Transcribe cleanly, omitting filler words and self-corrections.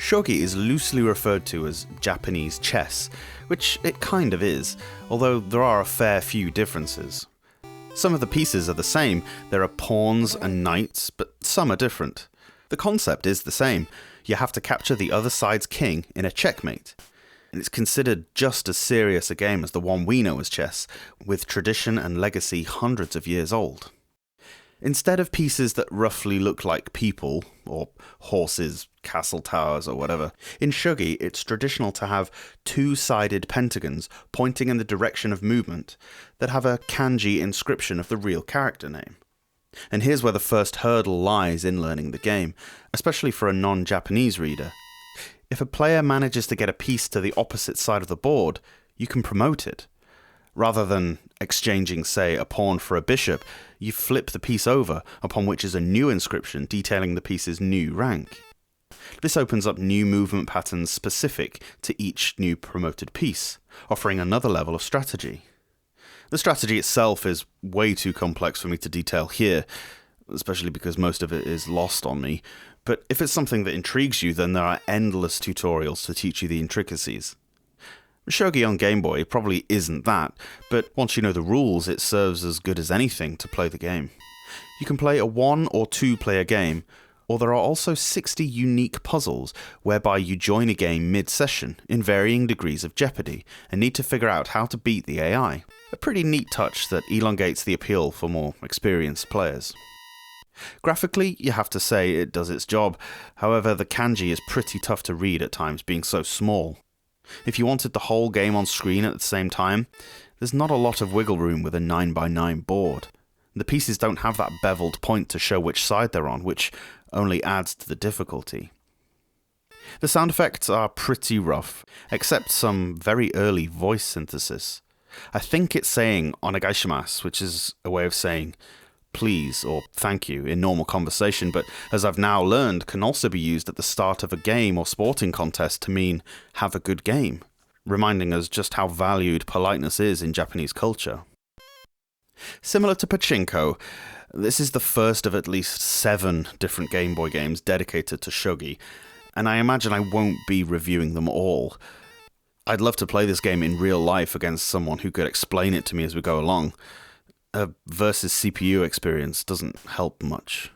Shogi is loosely referred to as Japanese chess, which it kind of is, although there are a fair few differences. Some of the pieces are the same, there are pawns and knights, but some are different. The concept is the same, you have to capture the other side's king in a checkmate. And it's considered just as serious a game as the one we know as chess, with tradition and legacy hundreds of years old. Instead of pieces that roughly look like people, or horses, castle towers, or whatever, in Shogi it's traditional to have two-sided pentagons pointing in the direction of movement that have a kanji inscription of the real character name. And here's where the first hurdle lies in learning the game, especially for a non-Japanese reader. If a player manages to get a piece to the opposite side of the board, you can promote it. Rather than exchanging, say, a pawn for a bishop, you flip the piece over, upon which is a new inscription detailing the piece's new rank. This opens up new movement patterns specific to each new promoted piece, offering another level of strategy. The strategy itself is way too complex for me to detail here, especially because most of it is lost on me, but if it's something that intrigues you, then there are endless tutorials to teach you the intricacies. Shogi on Game Boy probably isn't that, but once you know the rules, it serves as good as anything to play the game. You can play a 1 or 2 player game, or there are also 60 unique puzzles whereby you join a game mid-session in varying degrees of jeopardy and need to figure out how to beat the AI. A pretty neat touch that elongates the appeal for more experienced players. Graphically, you have to say it does its job, however the kanji is pretty tough to read at times being so small. If you wanted the whole game on screen at the same time, there's not a lot of wiggle room with a 9x9 board. The pieces don't have that beveled point to show which side they're on, which only adds to the difficulty. The sound effects are pretty rough, except some very early voice synthesis. I think it's saying onegaishimasu, which is a way of saying please or thank you in normal conversation, but as I've now learned, can also be used at the start of a game or sporting contest to mean have a good game, reminding us just how valued politeness is in Japanese culture. Similar to Pachinko, this is the first of at least 7 different Game Boy games dedicated to Shogi, and I imagine I won't be reviewing them all. I'd love to play this game in real life against someone who could explain it to me as we go along. A versus CPU experience doesn't help much.